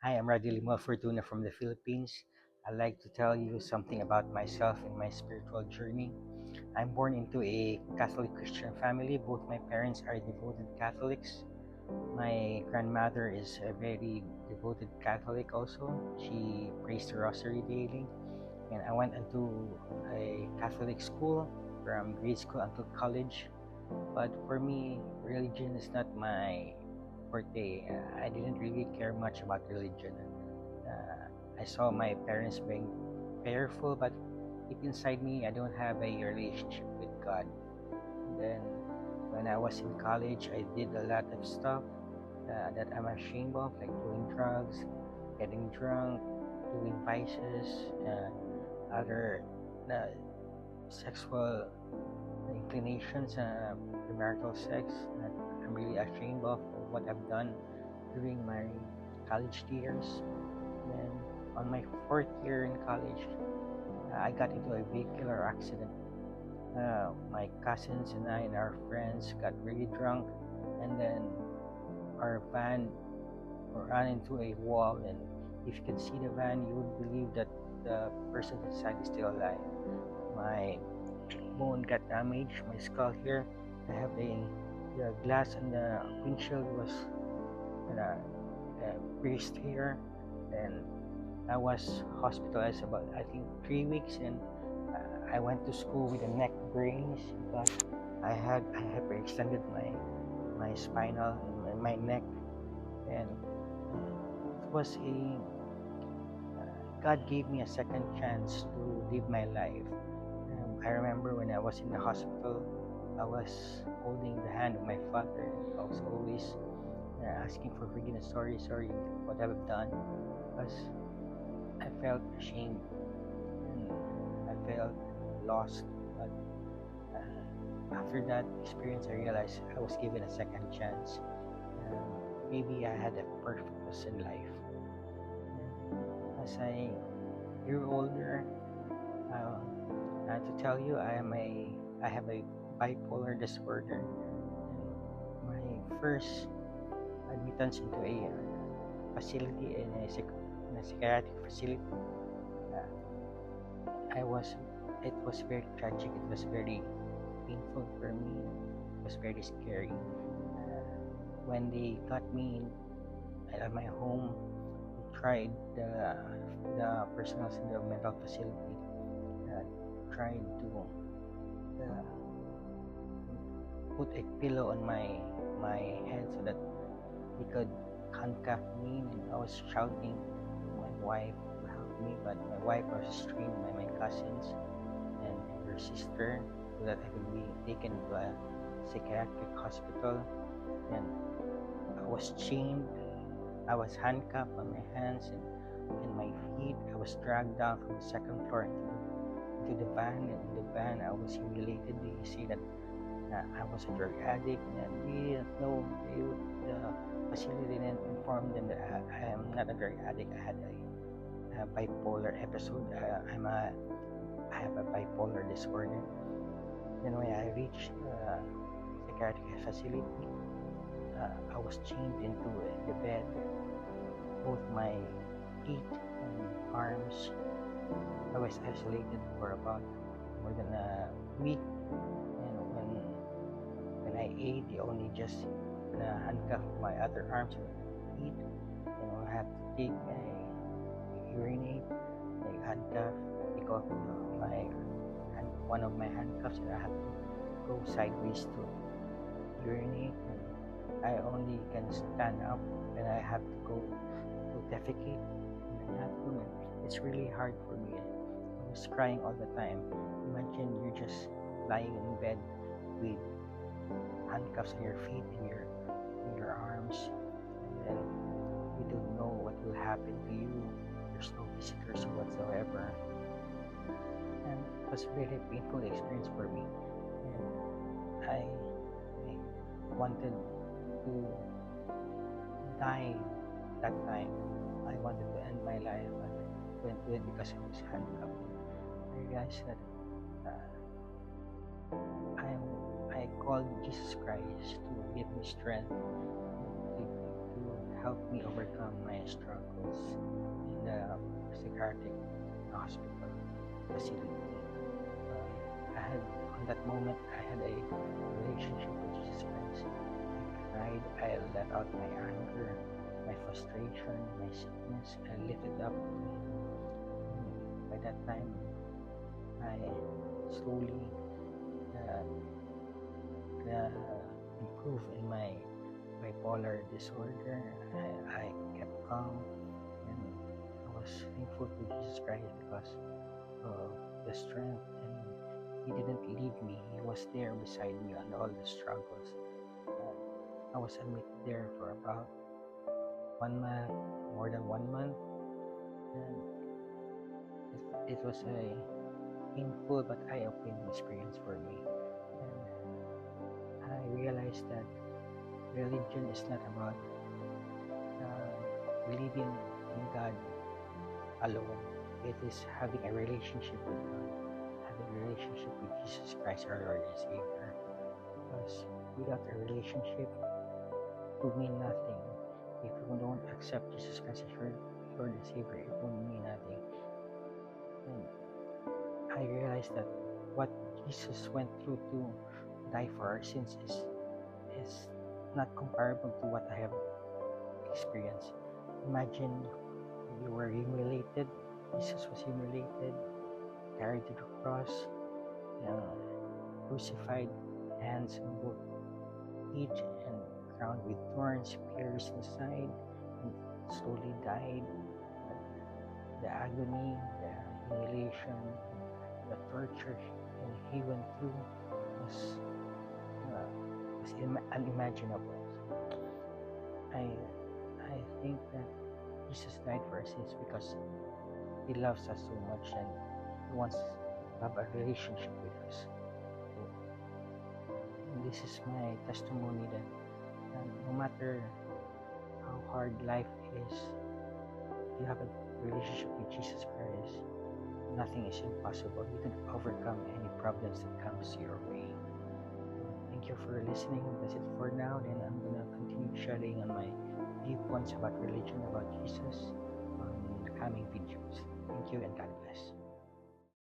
Hi, I'm Radilimo Fortuna from the Philippines. I'd like to tell you something about myself and my spiritual journey. I'm born into a Catholic Christian family. Both my parents are devoted Catholics. My grandmother is a very devoted Catholic also. She prays the rosary daily. And I went into a Catholic school from grade school until college. But for me, religion is not my forte. I didn't really care much about religion. I saw my parents being prayerful, but deep inside me, I don't have a relationship with God. Then, when I was in college, I did a lot of stuff that I'm ashamed of, like doing drugs, getting drunk, doing vices, other uh, sexual inclinations, premarital sex. That I'm really ashamed of what I've done during my college years. Then, on my fourth year in college, I got into a vehicular accident. My cousins and I and our friends got really drunk, and then our van ran into a wall. And if you can see the van, you would believe that the person inside is still alive. My bone got damaged, my skull here. I have the glass on the windshield was uh, pierced here, and I was hospitalized about I think 3 weeks, and I went to school with a neck brace because I hyperextended my spinal and my neck, and it was a God gave me a second chance to live my life. I remember when I was in the hospital, I was holding the hand of my father. I was always asking for forgiveness. Sorry, what I've done, because I felt ashamed and I felt lost. But after that experience, I realized I was given a second chance. Maybe I had a purpose in life. And as I grew older, to tell you, I have a bipolar disorder. And my first admittance into a facility in a psychiatric facility, uh, I was it was very tragic. It was very painful for me. It was very scary. When they got me at my home, they tried the personals in the mental facility tried to uh, put a pillow on my head so that he could handcuff me, and I was shouting to my wife to help me, but my wife was restrained by my cousins and her sister so that I could be taken to a psychiatric hospital. And I was chained, I was handcuffed on my hands and my feet. I was dragged down from the second floor into the van, and in the van I was humiliated. They say that I was a drug addict, and we didn't know. The facility didn't inform them that I am not a drug addict. I had a bipolar episode. I have a bipolar disorder. Then when I reached psychiatric facility, I was chained into the bed, both my feet and arms. I was isolated for about more than a week, and when I ate, they only just handcuff my other arms and feet. I have to take a urinate, like handcuff, take off one of my handcuffs, and I have to go sideways to urinate. And I only can stand up when I have to go to defecate in the bathroom. It's really hard for me. I was crying all the time. Imagine you're just lying in bed with handcuffs on your feet and your arms, and then you don't know what will happen to you. There's no visitors whatsoever, and it was a very painful experience for me. And I wanted to die that time. I wanted to end my life, but I couldn't do it because I was handcuffed. I realized that I'm I called Jesus Christ to give me strength to helped me overcome my struggles in the psychiatric hospital facility. I had on that moment I had a relationship with Jesus Christ. I cried, I let out my anger, my frustration, my sickness. I lifted up to Him. By that time, I slowly uh, improved in my bipolar disorder. I kept calm, and I was thankful to Jesus Christ because of the strength, and He didn't leave me. He was there beside me on all the struggles. I was admitted there for about 1 month, more than 1 month, and it was a painful but eye-opening experience for me. And I realized that religion is not about believing in God alone. It is having a relationship with God, having a relationship with Jesus Christ, our Lord and Savior. Because without a relationship, it will mean nothing. If you don't accept Jesus Christ as your Lord and Savior, it will mean nothing. And I realized that what Jesus went through to die for our sins is not comparable to what I have experienced. Imagine you were humiliated. Jesus was humiliated, carried to the cross, crucified, hands on both feet, and crowned with thorns, pierced in the side, and slowly died. The agony, the humiliation, the torture He went through was unimaginable. I think that Jesus died for our sins because He loves us so much, and He wants to have a relationship with us. And this is my testimony that no matter how hard life is, if you have a relationship with Jesus Christ, nothing is impossible. You can overcome any problems that comes your way. Thank you for listening. That's it for now. Then I'm gonna continue sharing on my viewpoints about religion, about Jesus, on the coming videos. Thank you and God bless.